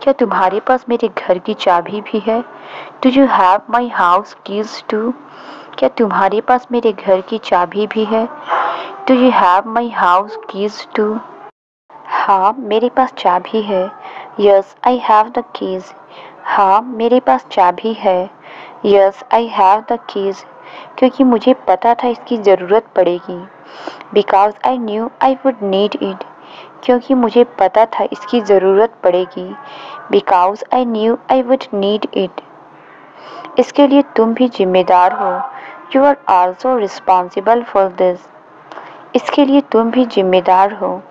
क्या तुम्हारे पास मेरे घर की चाबी भी है? Do you have my house keys too? क्या तुम्हारे पास मेरे घर की चाबी भी है? Do you have my house keys too? हाँ, मेरे पास चाबी है। Yes I have the keys. हाँ, मेरे पास चाबी है। Yes I have the keys. क्योंकि मुझे पता था इसकी ज़रूरत पड़ेगी। Because I knew I would need it. क्योंकि मुझे पता था इसकी ज़रूरत पड़ेगी। Because I knew I would need it. इसके लिए तुम भी जिम्मेदार हो। You are also responsible for this. इसके लिए तुम भी जिम्मेदार हो।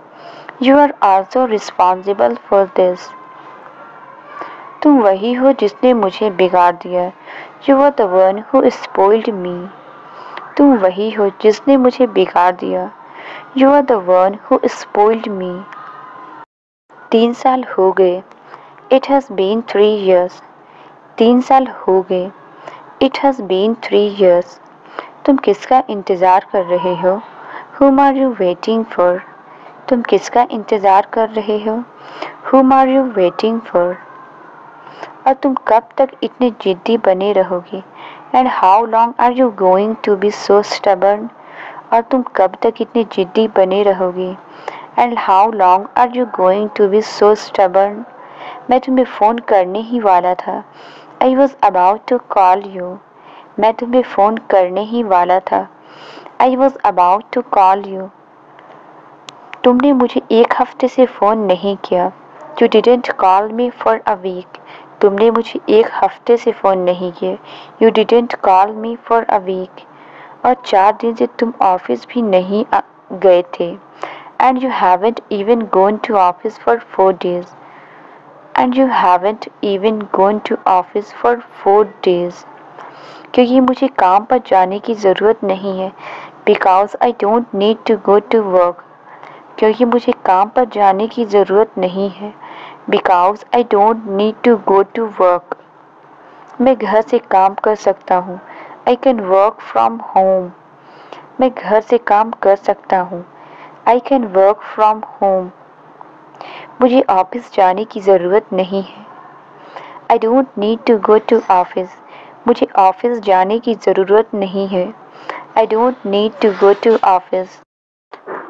You are also responsible for this. तुम वही हो जिसने मुझे बिगाड़ दिया। You are the one who spoiled me. तुम वही हो जिसने मुझे बिगाड़ दिया। You are the one who spoiled me. 3 साल हो गए। It has been 3 years। 3 साल हो गए। It has been 3 years। तुम किसका इंतज़ार कर रहे हो? Whom are you waiting for? तुम किसका इंतज़ार कर रहे हो? Whom are you waiting for? और तुम कब तक इतने जिद्दी बने रहोगे? And how long are you going to be so stubborn? और तुम कब तक इतने जिद्दी बने रहोगे? And how long are you going to be so stubborn? मैं तुम्हें फ़ोन करने ही वाला था। I was about to call you। मैं तुम्हें फ़ोन करने ही वाला था। I was about to call you। तुमने मुझे 1 हफ्ते से फ़ोन नहीं किया। You didn't call me for a week। तुमने मुझे 1 हफ्ते से फ़ोन नहीं किया। You didn't call me for a week। और 4 दिन से तुम ऑफिस भी नहीं गए थे। And you haven't even gone to office for 4 days। And you haven't even gone to office for 4 days। क्योंकि मुझे काम पर जाने की ज़रूरत नहीं है। Because I don't need to go to work। क्योंकि मुझे काम पर जाने की ज़रूरत नहीं है। Because I don't need to go to work। मैं घर से काम कर सकता हूँ। I can work from home। मैं घर से काम कर सकता हूँ। I can work from home। मुझे ऑफिस जाने की ज़रूरत नहीं है। I don't need to go to office। मुझे ऑफिस जाने की ज़रूरत नहीं है। I don't need to go to office।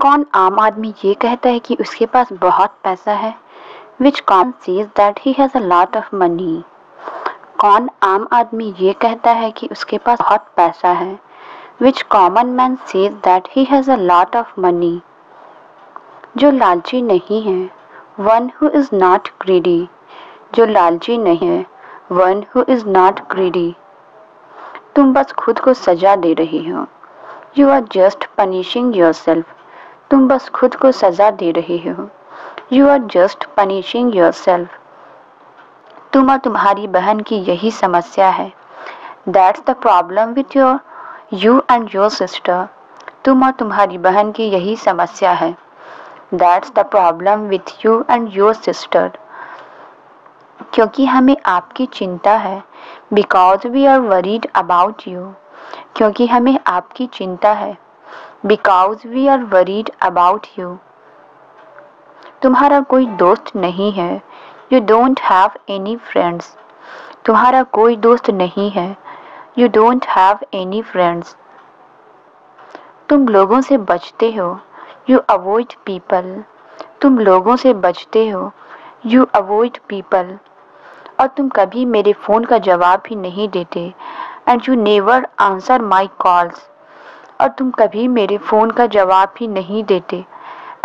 कौन आम आदमी ये कहता है कि उसके पास बहुत पैसा है? Which common says that he has a lot of money। कौन आम आदमी ये कहता है कि उसके पास बहुत पैसा है? Which common man says that he has a lot of money। जो लालची नहीं है। One who is not greedy। जो लालची नहीं है। One who is not greedy। तुम बस खुद को सजा दे रही हो। You are just punishing yourself। तुम बस खुद को सजा दे रहे हो। You are just punishing yourself। तुम और तुम्हारी बहन की यही समस्या है। That's the problem with you and your sister। तुम और तुम्हारी बहन की यही समस्या है। That's the problem with you and your sister। क्योंकि हमें आपकी चिंता है। Because we are worried about you। क्योंकि हमें आपकी चिंता है। Because we are worried about you। तुम्हारा कोई दोस्त नहीं है। You don't have any friends। तुम्हारा कोई दोस्त नहीं है। You don't have any friends। तुम लोगों से बचते हो। You avoid people। तुम लोगों से बचते हो। You avoid people। और तुम कभी मेरे फ़ोन का जवाब भी नहीं देते। And you never answer my calls। और तुम कभी मेरे फ़ोन का जवाब भी नहीं देते।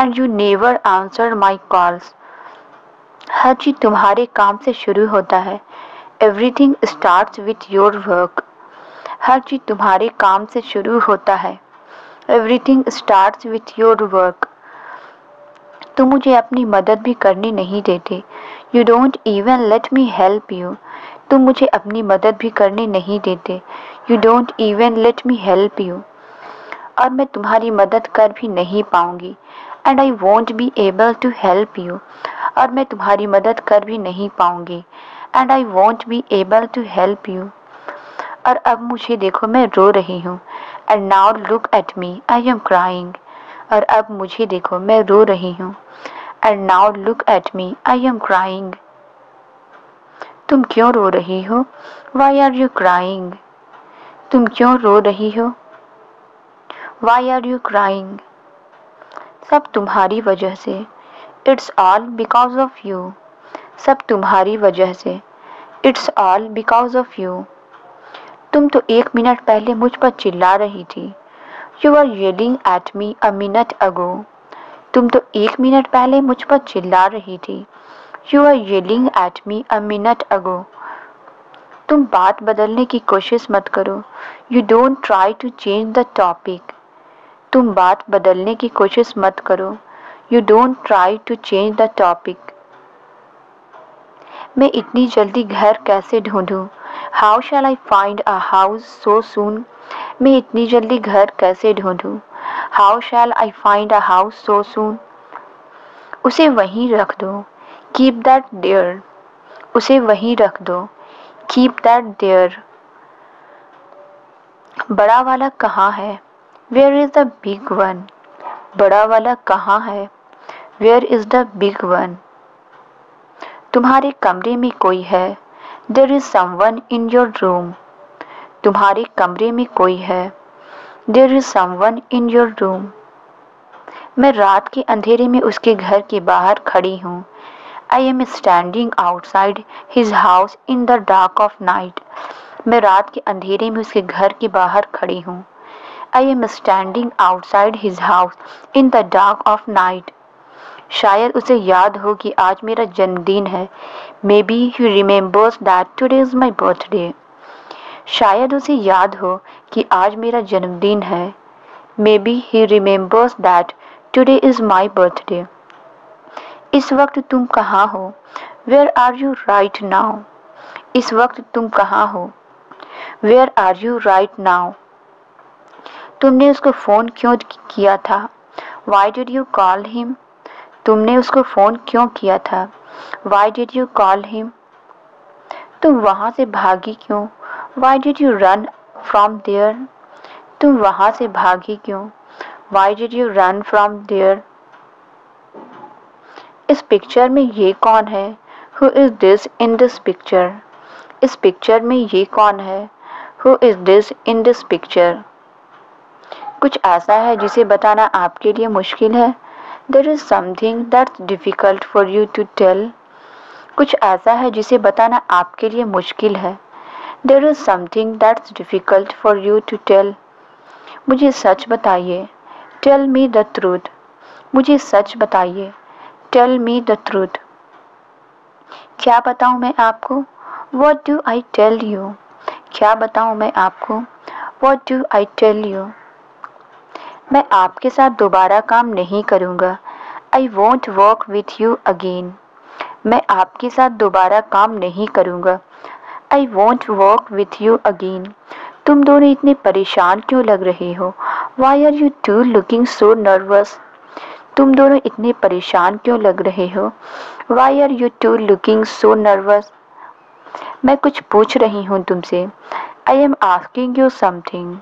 And you never answer my calls। हर चीज़ तुम्हारे काम से शुरू होता है। Everything starts with your work। हर चीज़ तुम्हारे काम से शुरू होता है। Everything starts with your work। तुम मुझे अपनी मदद भी करने नहीं देते। You don't even let me help you। तुम मुझे अपनी मदद भी करने नहीं देते। You don't even let me help you। और मैं तुम्हारी मदद कर भी नहीं पाऊंगी। And I won't be able to help you। और मैं तुम्हारी मदद कर भी नहीं पाऊंगी। And I won't be able to help you। और अब मुझे देखो मैं रो रही हूँ। And now look at me, I am crying। और अब मुझे देखो मैं रो रही हूँ। And now look at me, I am crying। तुम क्यों रो रही हो? Why are you crying? तुम क्यों रो रही हो? Why are you crying? सब तुम्हारी वजह से। It's all because of you. सब तुम्हारी वजह से। It's all because of you. तुम तो 1 मिनट पहले मुझ पर चिल्ला रही थी। You are yelling at me a minute ago. तुम तो 1 मिनट पहले मुझ पर चिल्ला रही थी। You are yelling at me a minute ago. तुम बात बदलने की कोशिश मत करो। You don't try to change the topic. तुम बात बदलने की कोशिश मत करो। You don't try to change the topic. मैं इतनी जल्दी घर कैसे ढूंढूं? How shall I find a house so soon? मैं इतनी जल्दी घर कैसे ढूंढूं? How shall I find a house so soon? उसे वहीं रख दो। Keep that there. उसे वहीं रख दो। Keep that there. बड़ा वाला कहाँ है? Where is the big one? बड़ा वाला कहाँ है? Where is the big one? तुम्हारे कमरे में कोई है। There is someone in your room. तुम्हारे कमरे में कोई है। There is someone in your room. मैं रात के अंधेरे में उसके घर के बाहर खड़ी हूँ। I am standing outside his house in the dark of night. मैं रात के अंधेरे में उसके घर के बाहर खड़ी हूँ। I am standing outside his house in the dark of night. शायद उसे याद हो कि आज मेरा जन्मदिन है। Maybe he remembers that today is my birthday. शायद उसे याद हो कि आज मेरा जन्मदिन है। Maybe he remembers that today is my birthday. इस वक्त तुम कहाँ हो? Where are you right now? इस वक्त तुम कहाँ हो? Where are you right now? तुमने उसको फ़ोन क्यों किया था? Why did you call him? तुमने उसको फ़ोन क्यों किया था? Why did you call him? तुम वहाँ से भागी क्यों? Why did you run from there? तुम वहाँ से भागी क्यों? Why did you run from there? इस पिक्चर में ये कौन है? Who is this in this picture? इस पिक्चर में ये कौन है? Who is this in this picture? कुछ ऐसा है जिसे बताना आपके लिए मुश्किल है। There is something that's difficult for you to tell. कुछ ऐसा है जिसे बताना आपके लिए मुश्किल है। There is something that's difficult for you to tell. मुझे सच बताइए। Tell me the truth. मुझे सच बताइए। Tell me the truth. क्या बताऊँ मैं आपको? What do I tell you? क्या बताऊँ मैं आपको? What do I tell you? मैं आपके साथ दोबारा काम नहीं करूँगा। I won't work with you again. मैं आपके साथ दोबारा काम नहीं करूँगा। I won't work with you again. तुम दोनों इतने परेशान क्यों लग रहे हो? Why are you two looking so nervous? तुम दोनों इतने परेशान क्यों लग रहे हो? Why are you two looking so nervous? मैं कुछ पूछ रही हूँ तुमसे। I am asking you something.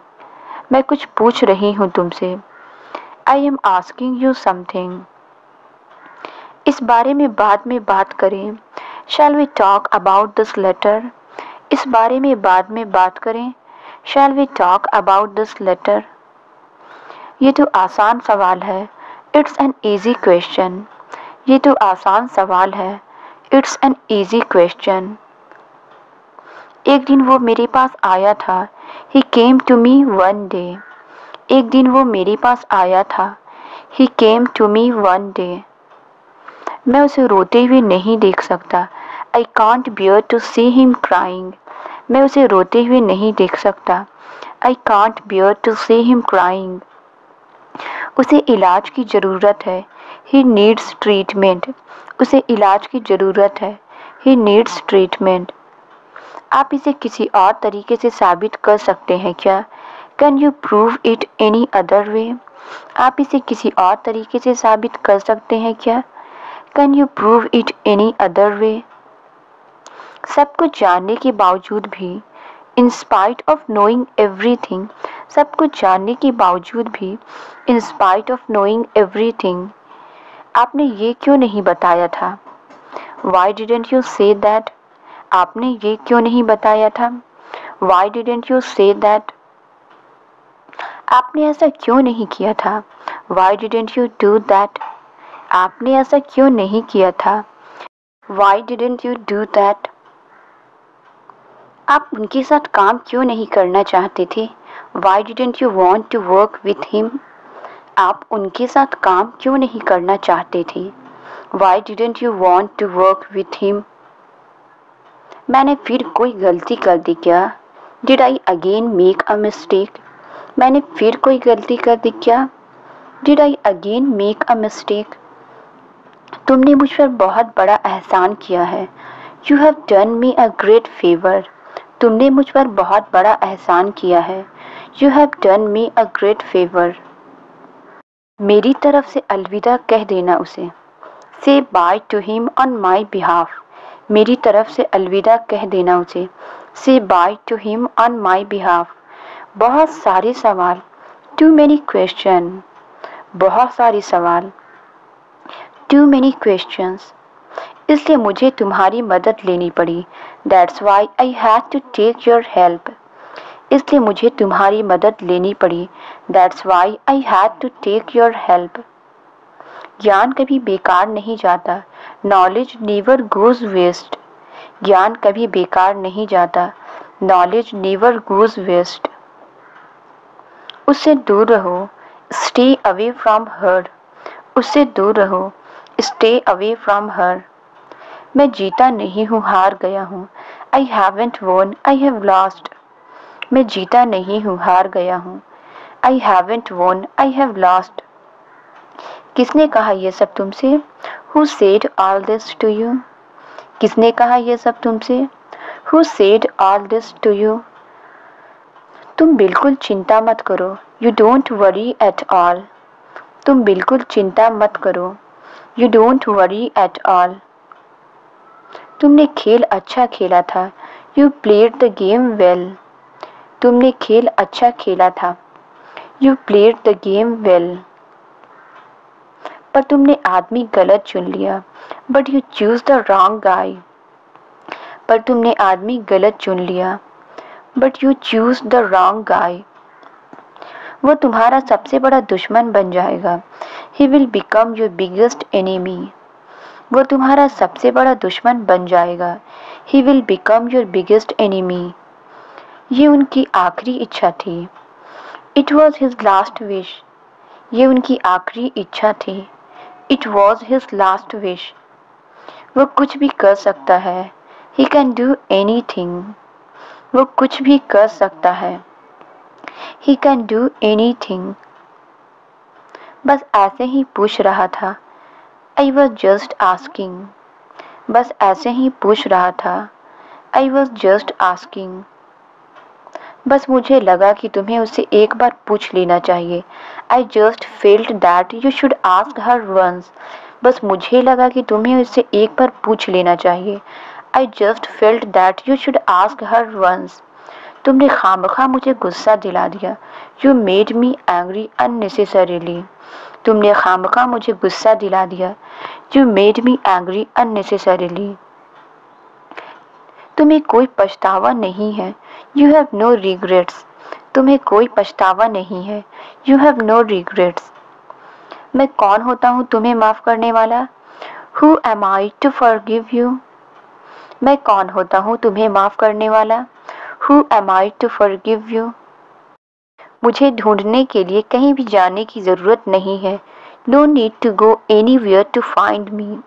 मैं कुछ पूछ रही हूँ तुमसे। I am asking you something. इस बारे में बाद में बात करें। Shall we talk about this later? इस बारे में बाद में बात करें। Shall we talk about this later? ये तो आसान सवाल है। It's an easy question. ये तो आसान सवाल है। It's an easy question. एक दिन वो मेरे पास आया था। He came to me one day. एक दिन वो मेरे पास आया था। He came to me one day. मैं उसे रोते हुए नहीं देख सकता। I can't bear to see him crying. मैं उसे रोते हुए नहीं देख सकता। I can't bear to see him crying. उसे इलाज की ज़रूरत है। He needs treatment. उसे इलाज की ज़रूरत है। He needs treatment. आप इसे किसी और तरीके से साबित कर सकते हैं क्या? Can you prove it any other way? आप इसे किसी और तरीके से साबित कर सकते हैं क्या? Can you prove it any other way? सब कुछ जानने के बावजूद भी, in spite of knowing everything, सब कुछ जानने के बावजूद भी, in spite of knowing everything, आपने ये क्यों नहीं बताया था? Why didn't you say that? आपने ये क्यों नहीं बताया था? Why didn't you say that? आपने ऐसा क्यों नहीं किया था? Why didn't you do that? आपने ऐसा क्यों नहीं किया था? Why didn't you do that? आप उनके साथ काम क्यों नहीं करना चाहते थे? Why didn't you want to work with him? आप उनके साथ काम क्यों नहीं करना चाहते थे? Why didn't you want to work with him? मैंने फिर कोई गलती कर दी क्या? Did I again make a mistake? मैंने फिर कोई गलती कर दी क्या? Did I again make a mistake? तुमने मुझ पर बहुत बड़ा एहसान किया है. You have done me a great favor. तुमने मुझ पर बहुत बड़ा एहसान किया है. You have done me a great favor. मेरी तरफ से अलविदा कह देना उसे. Say bye to him on my behalf. मेरी तरफ से अलविदा कह देना उसे. Say bye to him on my behalf. बहुत सारे सवाल. Too many question. बहुत सारे सवाल. Too many questions. इसलिए मुझे तुम्हारी मदद लेनी पड़ी. That's why I had to take your help. इसलिए मुझे तुम्हारी मदद लेनी पड़ी. That's why I had to take your help. ज्ञान कभी बेकार नहीं जाता. Knowledge never goes waste. ज्ञान कभी बेकार नहीं जाता. Knowledge never goes waste. उससे दूर रहो. Stay away from her. उससे दूर रहो. Stay away from her. मैं जीता नहीं हूँ, हार गया हूँ. I haven't won, I have lost. मैं जीता नहीं हूँ, हार गया हूँ. I haven't won, I have lost. किसने कहा ये सब तुमसे? Who said all this to you? किसने कहा ये सब तुमसे? Who said all this to you? तुम बिल्कुल चिंता मत करो. You don't worry at all. तुम बिल्कुल चिंता मत करो. You don't worry at all. तुमने खेल अच्छा खेला था. You played the game well. तुमने खेल अच्छा खेला था. You played the game well. पर तुमने आदमी गलत चुन लिया. But you choose the wrong guy. पर तुमने आदमी गलत चुन लिया. But you choose the wrong guy. वो तुम्हारा सबसे बड़ा दुश्मन बन जाएगा. He will become your biggest enemy. वो तुम्हारा सबसे बड़ा दुश्मन बन जाएगा. He will become your biggest enemy. ये उनकी आखिरी इच्छा थी. It was his last wish. ये उनकी आखिरी इच्छा थी. It was his last wish. वो कुछ भी कर सकता है. He can do anything. वो कुछ भी कर सकता है. He can do anything. बस ऐसे ही पूछ रहा था. I was just asking. बस ऐसे ही पूछ रहा था. I was just asking. बस मुझे लगा कि तुम्हें उससे एक बार पूछ लेना चाहिए. I just felt that you should ask her once. बस मुझे लगा कि तुम्हें उससे एक बार पूछ लेना चाहिए. I just felt that you should ask her once. तुमने खामखा मुझे गुस्सा दिला दिया. You made me angry unnecessarily. तुमने खामखा मुझे गुस्सा दिला दिया. You made me angry unnecessarily. तुम्हें कोई पछतावा नहीं है. You have no regrets. तुम्हें कोई पछतावा नहीं है. You have no regrets. मैं कौन होता हूँ तुम्हें माफ करने वाला? Who am I to forgive you? मैं कौन होता हूँ तुम्हें माफ करने वाला? Who am I to forgive you? मुझे ढूंढने के लिए कहीं भी जाने की ज़रूरत नहीं है. No need to go anywhere to find me.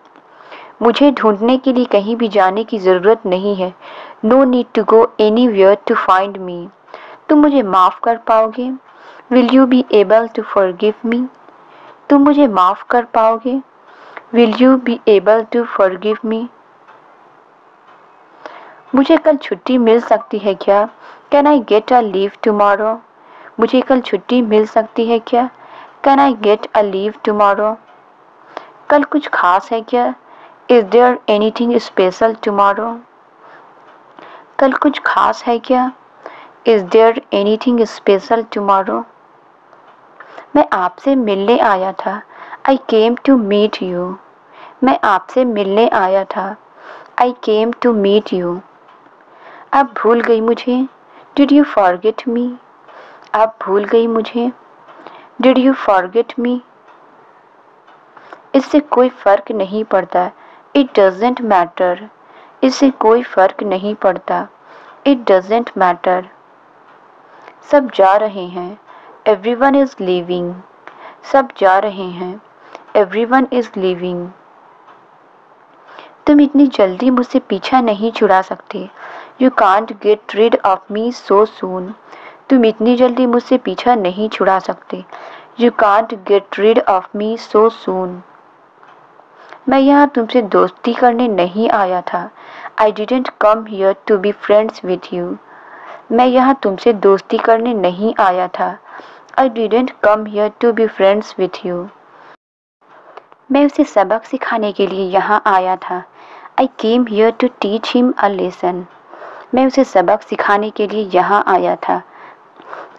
मुझे ढूंढने के लिए कहीं भी जाने की ज़रूरत नहीं है. No need to go anywhere to find me. तुम मुझे माफ़ कर पाओगे? Will you be able to forgive me? तुम मुझे माफ़ कर पाओगे? Will you be able to forgive me? मुझे कल छुट्टी मिल सकती है क्या? Can I get a leave tomorrow? मुझे कल छुट्टी मिल सकती है क्या? Can I get a leave tomorrow? कल कुछ खास है क्या? Is there anything special tomorrow? कल कुछ खास है क्या? Is there anything special tomorrow? मैं आपसे मिलने आया था. I came to meet you. मैं आपसे मिलने आया था. I came to meet you. आप भूल गई मुझे? Did you forget me? आप भूल गई मुझे? Did you forget me? इससे कोई फर्क नहीं पड़ता। It doesn't matter. इससे कोई फर्क नहीं पड़ता। It doesn't matter. सब जा रहे हैं। Everyone is leaving. सब जा रहे हैं। Everyone is leaving. तुम इतनी जल्दी मुझसे पीछा नहीं छुड़ा सकते। You can't get rid of me so soon. तुम इतनी जल्दी मुझसे पीछा नहीं छुड़ा सकते। You can't get rid of me so soon. मैं यहाँ तुमसे दोस्ती करने नहीं आया था। I didn't come here to be friends with you. मैं यहाँ तुमसे दोस्ती करने नहीं आया था। I didn't come here to be friends with you. मैं उसे सबक सिखाने के लिए यहाँ आया था। I came here to teach him a lesson. मैं उसे सबक सिखाने के लिए यहाँ आया था।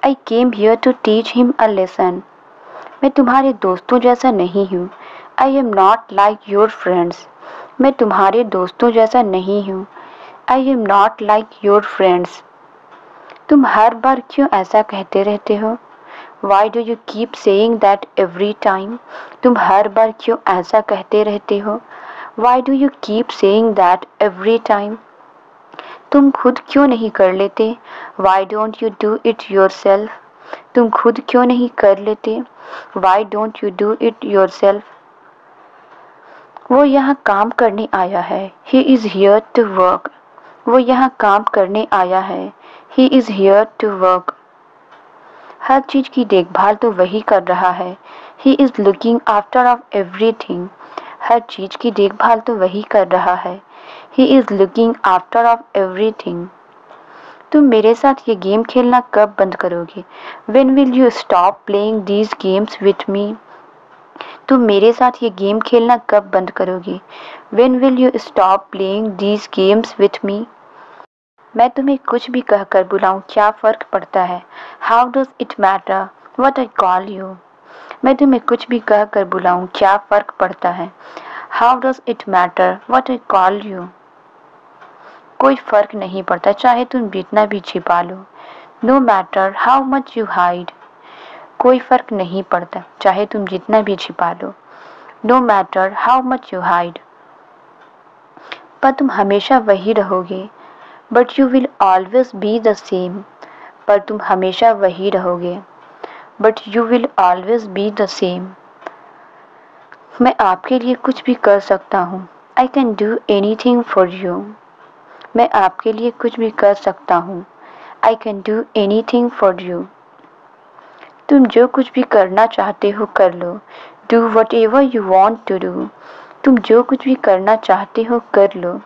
I came here to teach him a lesson. मैं तुम्हारे दोस्तों जैसा नहीं हूँ। I am not like your friends. मैं तुम्हारे दोस्तों जैसा नहीं हूँ। I am not like your friends. तुम हर बार क्यों ऐसा कहते रहते हो? Why do you keep saying that every time? तुम हर बार क्यों ऐसा कहते रहते हो? Why do you keep saying that every time? तुम खुद क्यों नहीं कर लेते? Why don't you do it yourself? तुम खुद क्यों नहीं कर लेते? Why don't you do it yourself? वो यहाँ काम करने आया है। He is here to work. वो यहाँ काम करने आया है। He is here to work. हर चीज़ की देखभाल तो वही कर रहा है। He is looking after of everything. हर चीज़ की देखभाल तो वही कर रहा है। He is looking after of everything. तुम मेरे साथ ये गेम खेलना कब बंद करोगे? When will you stop playing these games with me? तुम मेरे साथ ये गेम खेलना कब बंद करोगे? When will you stop playing these games with me? मैं तुम्हें कुछ भी कहकर बुलाऊं क्या फ़र्क पड़ता है? How does it matter what I call you? मैं तुम्हें कुछ भी कहकर बुलाऊं क्या फ़र्क पड़ता है? How does it matter what I call you? कोई फ़र्क नहीं पड़ता चाहे तुम जितना भी छिपा लो। No matter how much you hide. कोई फ़र्क नहीं पड़ता चाहे तुम जितना भी छिपा लो। No matter how much you hide. पर तुम हमेशा वही रहोगे। But you will always be the same. पर तुम हमेशा वही रहोगे। But you will always be the same. मैं आपके लिए कुछ भी कर सकता हूँ। I can do anything for you. मैं आपके लिए कुछ भी कर सकता हूँ। I can do anything for you. तुम जो कुछ भी करना चाहते हो कर लो। Do whatever you want to do. तुम जो कुछ भी करना चाहते हो कर लो।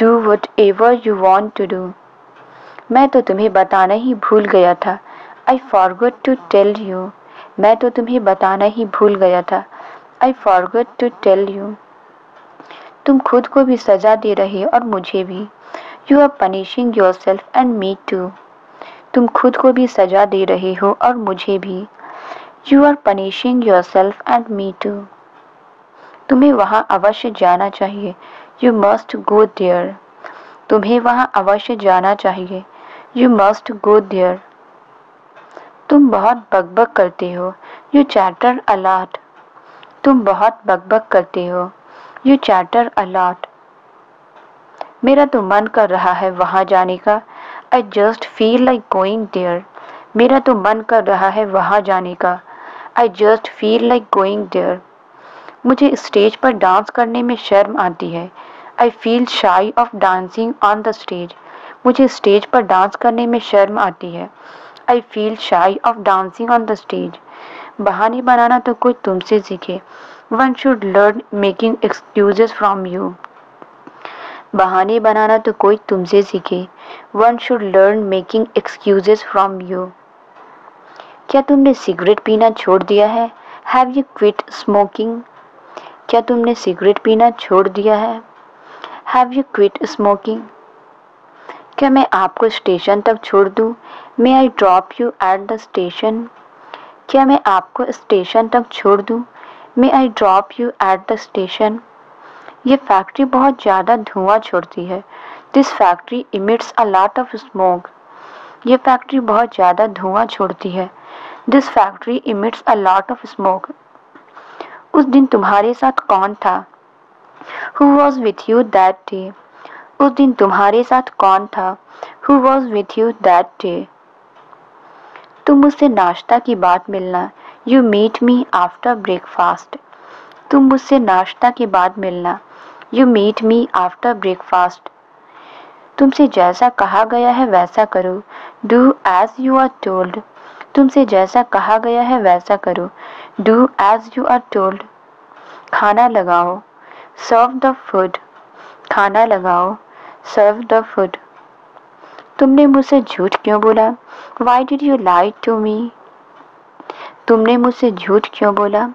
Do whatever you want to do. मैं तो तुम्हें बताना ही भूल गया था। I forgot to tell you. मैं तो तुम्हें बताना ही भूल गया था। I forgot to tell you. तुम खुद को भी सजा दे रहे हो और मुझे भी। You are punishing yourself and me too. तुम खुद को भी सजा दे रहे हो और मुझे भी। You are punishing yourself and me too. तुम्हें वहाँ अवश्य जाना चाहिए। You must go there. तुम्हें वहाँ अवश्य जाना चाहिए। You must go there. तुम बहुत बकबक करते हो। You chatter a lot. तुम बहुत बकबक करते हो। You chatter a lot. मेरा तो मन कर रहा है वहाँ जाने का। I just feel like going there. मेरा तो मन कर रहा है वहाँ जाने का। I just feel like going there. मुझे स्टेज पर डांस करने में शर्म आती है। I feel shy of dancing on the stage. मुझे स्टेज पर डांस करने में शर्म आती है। I feel shy of dancing on the stage. बहाने बनाना तो कोई तुमसे सीखे। One should learn making excuses from you. बहाने बनाना तो कोई तुमसे सीखे। One should learn making excuses from you. क्या तुमने सिगरेट पीना छोड़ दिया है? Have you quit smoking? क्या तुमने सिगरेट पीना छोड़ दिया है? Have you quit smoking? क्या मैं आपको स्टेशन तक छोड़ दूँ? May I drop you at the station? क्या मैं आपको स्टेशन तक छोड़ दूँ? May I drop you at the station? ये फैक्ट्री बहुत ज़्यादा धुआं छोड़ती है। This factory emits a lot of smoke. ये फैक्ट्री बहुत ज़्यादा धुआं छोड़ती है। This factory emits a lot of smoke. उस दिन तुम्हारे साथ कौन था? Who was with you that day? उस दिन तुम्हारे साथ कौन था? Who was with you that day? तुम मुझसे नाश्ता की बाद मिलना। You meet me after breakfast. तुम मुझसे नाश्ता के बाद मिलना। You meet me after breakfast. तुमसे जैसा कहा गया है वैसा करो। Do as you are told. तुमसे जैसा कहा गया है वैसा करो। Do as you are told. खाना लगाओ। Serve the food. खाना लगाओ। Serve the food. तुमने मुझसे झूठ क्यों बोला? Why did you lie to me? तुमने मुझसे झूठ क्यों बोला?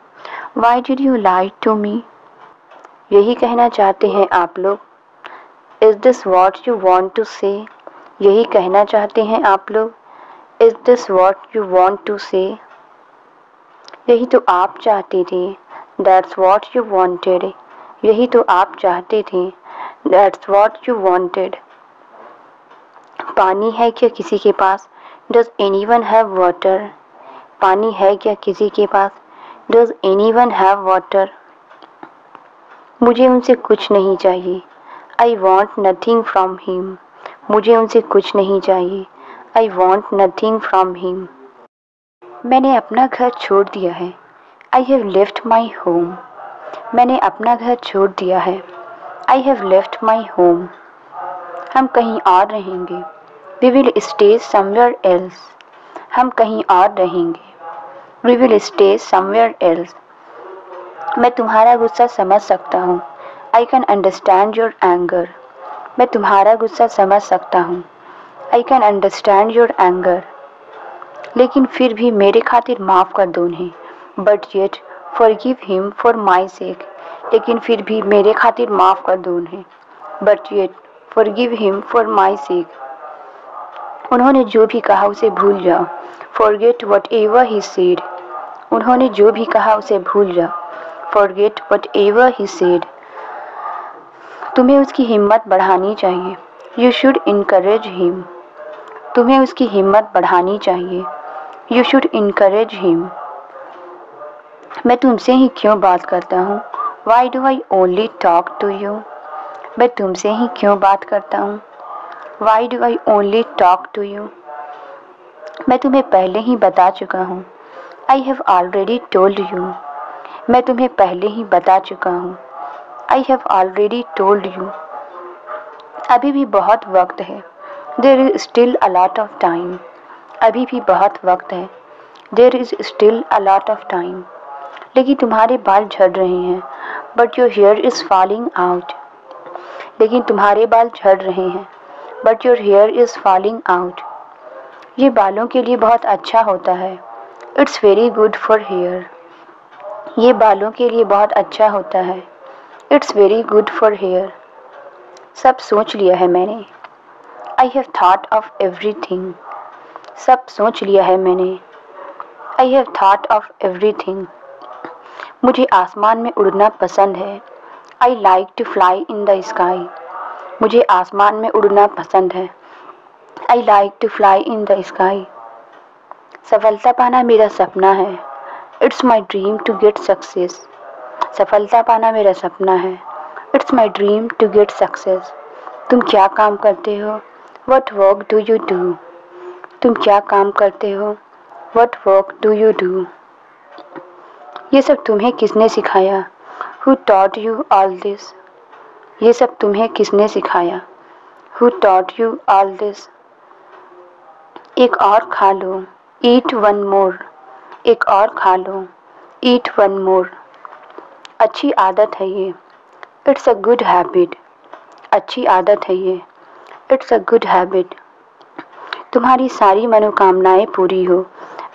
Why did you lie to me? यही कहना चाहते हैं आप लोग? Is this what you want to say? यही कहना चाहते हैं आप लोग? Is this what you want to say? यही तो आप चाहते थे। That's what you wanted. यही तो आप चाहते थे। That's what you wanted. पानी है क्या किसी के पास? Does anyone have water? पानी है क्या किसी के पास? Does anyone have water? मुझे उनसे कुछ नहीं चाहिए। I want nothing from him. मुझे उनसे कुछ नहीं चाहिए। I want nothing from him. मैंने अपना घर छोड़ दिया है। I have left my home. मैंने अपना घर छोड़ दिया है। I have left my home. हम कहीं और रहेंगे। We will stay somewhere else. हम कहीं और रहेंगे। We will stay somewhere else. मैं तुम्हारा गुस्सा समझ सकता हूँ। I can understand your anger. मैं तुम्हारा गुस्सा समझ सकता हूँ। I can understand your anger. लेकिन फिर भी मेरे खातिर माफ़ कर दो उन्हें। But yet forgive him for my sake. लेकिन फिर भी मेरे खातिर माफ़ कर दो उन्हें। But yet forgive him for my sake. उन्होंने जो भी कहा उसे भूल जाओ। Forget whatever he said. उन्होंने जो भी कहा उसे भूल जाओ। Forget whatever he said. तुम्हें उसकी हिम्मत बढ़ानी चाहिए। You should encourage him. तुम्हें उसकी हिम्मत बढ़ानी चाहिए। You should encourage him. मैं तुमसे ही क्यों बात करता हूँ? Why do I only talk to you? मैं तुमसे ही क्यों बात करता हूँ? Why do I only talk to you? मैं तुम्हें पहले ही बता चुका हूँ। I have already told you. मैं तुम्हें पहले ही बता चुका हूँ। I have already told you. अभी भी बहुत वक्त है। There is still a lot of time. अभी भी बहुत वक्त है। There is still a lot of time. लेकिन तुम्हारे बाल झड़ रहे हैं। But your hair is falling out. लेकिन तुम्हारे बाल झड़ रहे हैं। But your hair is falling out. ये बालों के लिए बहुत अच्छा होता है। It's very good for hair. ये बालों के लिए बहुत अच्छा होता है। It's very good for hair. सब सोच लिया है मैंने। I have thought of everything. सब सोच लिया है मैंने। I have thought of everything. मुझे आसमान में उड़ना पसंद है। I like to fly in the sky. मुझे आसमान में उड़ना पसंद है। I like to fly in the sky. सफलता पाना मेरा सपना है। It's my dream to get success. सफलता पाना मेरा सपना है। It's my dream to get success. तुम क्या काम करते हो? What work do you do? तुम क्या काम करते हो? What work do you do? ये सब तुम्हें किसने सिखाया? Who taught you all this? ये सब तुम्हें किसने सिखाया? Who taught you all this? एक और खा लो। Eat one more. एक और खा लो। Eat one more. अच्छी आदत है ये। It's a good habit. अच्छी आदत है ये। It's a good habit. तुम्हारी सारी मनोकामनाएं पूरी हो।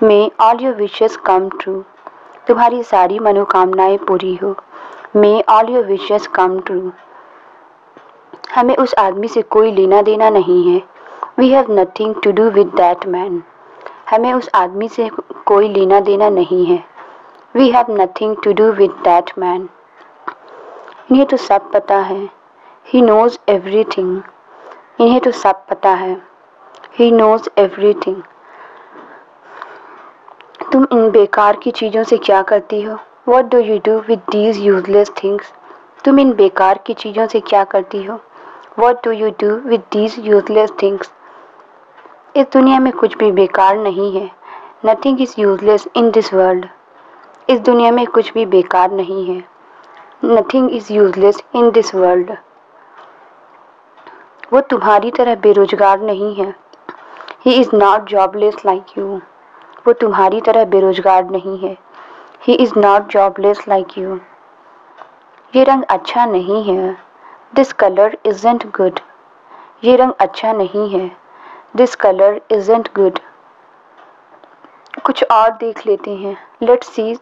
May all your wishes come true. तुम्हारी सारी मनोकामनाएं पूरी हो। May all your wishes come true. हमें उस आदमी से कोई लेना देना नहीं है। We have nothing to do with that man. हमें उस आदमी से कोई लेना देना नहीं है। We have nothing to do with that man. इन्हें तो सब पता है। He knows everything. इन्हें तो सब पता है। He knows everything. तुम इन बेकार की चीज़ों से क्या करती हो? What do you do with these useless things? तुम इन बेकार की चीज़ों से क्या करती हो? What do you do with these useless things? इस दुनिया में कुछ भी बेकार नहीं है। Nothing is useless in this world. इस दुनिया में कुछ भी बेकार नहीं है। Nothing is useless in this world. वो तुम्हारी तरह बेरोजगार नहीं है। He is not jobless like you. वो तुम्हारी तरह बेरोजगार नहीं है। He is not jobless like you. ये रंग अच्छा नहीं है। This colour isn't good. ये रंग अच्छा नहीं है। This colour isn't good. कुछ और देख लेते हैं। Let's see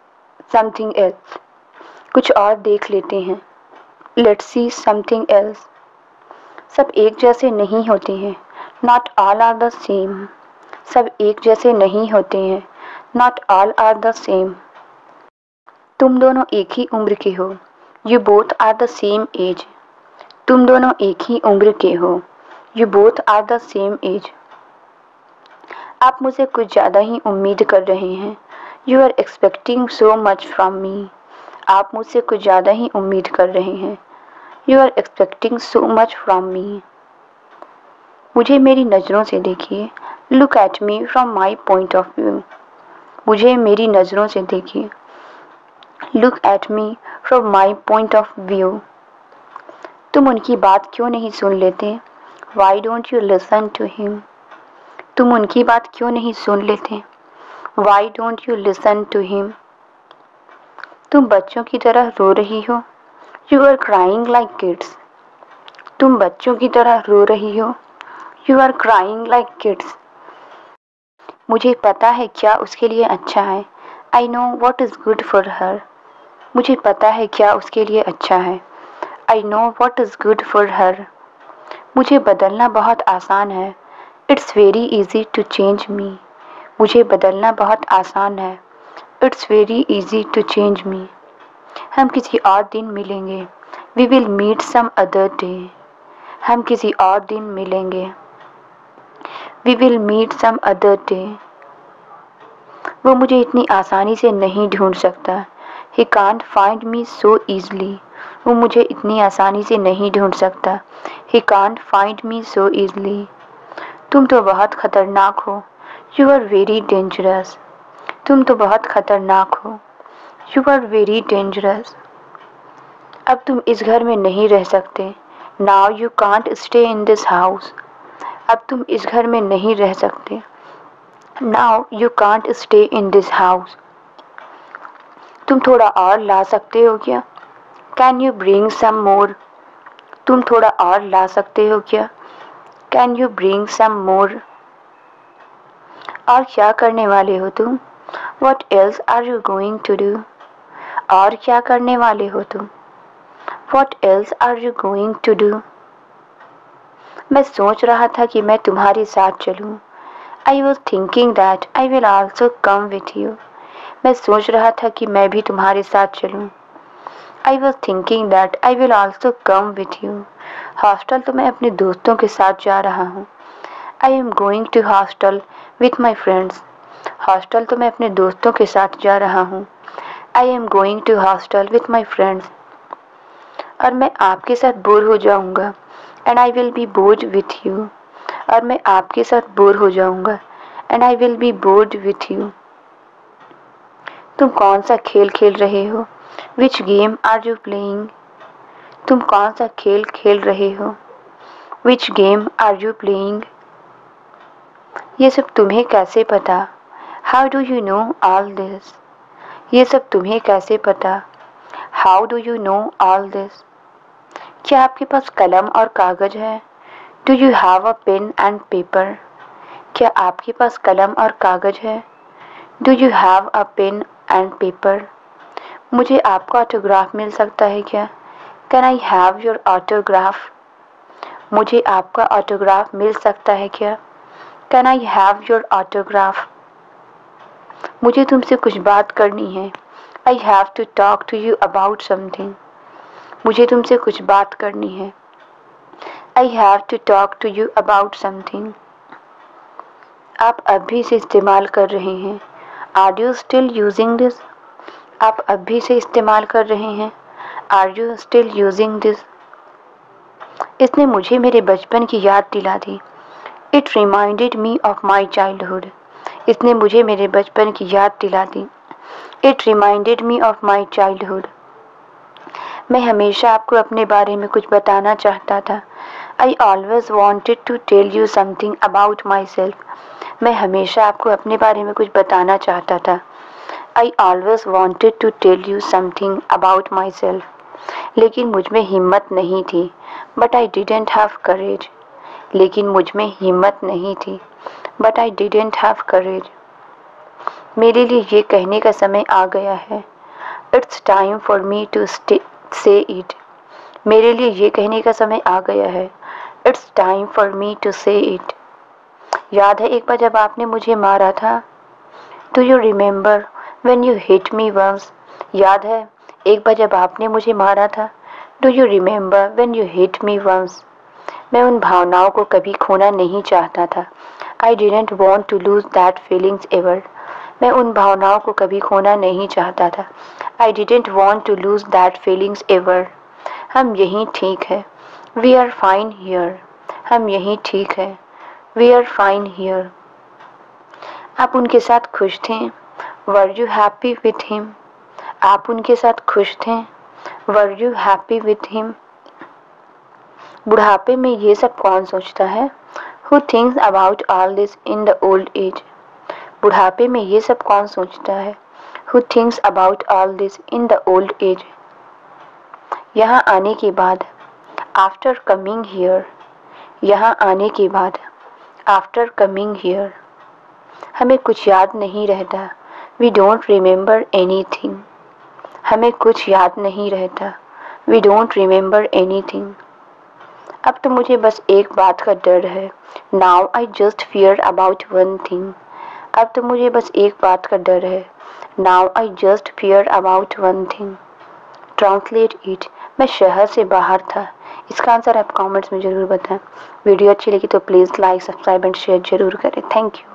something else. कुछ और देख लेते हैं। Let's see something else. सब एक जैसे नहीं होते हैं। Not all are the same. सब एक जैसे नहीं होते हैं। Not all are the same. तुम दोनों एक ही उम्र के हो। You both are the same age. तुम दोनों एक ही उम्र के हो। You both are the same age. आप मुझसे कुछ ज़्यादा ही उम्मीद कर रहे हैं। You are expecting so much from me. आप मुझसे कुछ ज़्यादा ही उम्मीद कर रहे हैं। You are expecting so much from me. मुझे मेरी नज़रों से देखिए। Look at me from my point of view. मुझे मेरी नज़रों से देखिए। Look at me from my point of view. तुम उनकी बात क्यों नहीं सुन लेते? Why don't you listen to him? तुम उनकी बात क्यों नहीं सुन लेते? Why don't you listen to him? तुम बच्चों की तरह रो रही हो। You are crying like kids. तुम बच्चों की तरह रो रही हो। You are crying like kids. मुझे पता है क्या उसके लिए अच्छा है। I know what is good for her. मुझे पता है क्या उसके लिए अच्छा है। I know what is good for her. मुझे बदलना बहुत आसान है। It's very easy to change me. मुझे बदलना बहुत आसान है। It's very easy to change me. हम किसी और दिन मिलेंगे। We will meet some other day. हम किसी और दिन मिलेंगे। We will meet some other day. वो मुझे इतनी आसानी से नहीं ढूंढ सकता। He can't find me so easily. वो मुझे इतनी आसानी से नहीं ढूंढ सकता। He can't find me so easily. तुम तो बहुत खतरनाक हो। You are very dangerous. तुम तो बहुत खतरनाक हो। You are very dangerous. अब तुम इस घर में नहीं रह सकते। Now you can't stay in this house. अब तुम इस घर में नहीं रह सकते। Now you can't stay in this house. तुम थोड़ा और ला सकते हो क्या? Can you bring some more? तुम थोड़ा और ला सकते हो क्या? Can you bring some more? और क्या करने वाले हो तुम? What else are you going to do? और क्या करने वाले हो तुम? What else are you going to do? मैं सोच रहा था कि मैं तुम्हारे साथ चलूं। I was thinking that I will also come with you. मैं सोच रहा था कि मैं भी तुम्हारे साथ चलूं। I was thinking that I will also come with you. Hostel तो मैं अपने दोस्तों के साथ जा रहा हूँ। I am going to hostel with my friends. Hostel तो मैं अपने दोस्तों के साथ जा रहा हूँ। I am going to hostel with my friends. और मैं आपके साथ बोर हो जाऊँगा। And I will be bored with you. और मैं आपके साथ बोर हो जाऊँगा। And I will be bored with you. तुम कौन सा खेल खेल रहे हो? Which game are you playing? तुम कौन सा खेल खेल रहे हो? Which game are you playing? ये सब तुम्हें कैसे पता? How do you know all this? ये सब तुम्हें कैसे पता? How do you know all this? क्या आपके पास कलम और कागज है? Do you have a pen and paper? क्या आपके पास कलम और कागज है? Do you have a pen and paper? मुझे आपका ऑटोग्राफ मिल सकता है क्या? Can I have your autograph? मुझे आपका ऑटोग्राफ मिल सकता है क्या? Can I have your autograph? मुझे तुमसे कुछ बात करनी है। I have to talk to you about something. मुझे तुमसे कुछ बात करनी है। I have to talk to you about something. आप अब भी इसे इस्तेमाल कर रहे हैं। Are you still using this? आप अब भी इसे इस्तेमाल कर रहे हैं। Are you still using this? इसने मुझे मेरे बचपन की याद दिला दी। It reminded me of my childhood. इसने मुझे मेरे बचपन की याद दिला दी। It reminded me of my childhood. मैं हमेशा आपको अपने बारे में कुछ बताना चाहता था। I always wanted to tell you something about myself. मैं हमेशा आपको अपने बारे में कुछ बताना चाहता था। I always wanted to tell you something about myself. लेकिन मुझ में हिम्मत नहीं थी। But I didn't have courage. लेकिन मुझ में हिम्मत नहीं थी। But I didn't have courage. मेरे लिए ये कहने का समय आ गया है। It's time for me to say it. मेरे लिए ये कहने का समय आ गया है। It's time for me to say it. याद है एक बार जब आपने मुझे मारा था? Do you remember when you hit me once? याद है एक बार जब आपने मुझे मारा था? Do you remember when you hit me once? मैं उन भावनाओं को कभी खोना नहीं चाहता था। I didn't want to lose that feelings ever. मैं उन भावनाओं को कभी खोना नहीं चाहता था। I didn't want to lose that feelings ever. हम यहीं ठीक है। We are fine here. हम यहीं ठीक है। We are fine here. आप उनके साथ खुश थे? Were you happy with him? आप उनके साथ खुश थे? Were you happy with him? बुढ़ापे में ये सब कौन सोचता है? Who thinks about all this in the old age? बुढ़ापे में ये सब कौन सोचता है? Who thinks about all this in the old age? यहाँ आने के बाद after coming here. यहाँ आने के बाद after coming here. हमें कुछ याद नहीं रहता। We don't remember anything. हमें कुछ याद नहीं रहता। We don't remember anything. अब तो मुझे बस एक बात का डर है। Now I just fear about one thing. अब तो मुझे बस एक बात का डर है। Now I just fear about one thing. Translate it. मैं शहर से बाहर था। इसका आंसर आप कमेंट्स में ज़रूर बताएं। वीडियो अच्छी लगी तो please like, subscribe and share ज़रूर करें। Thank you.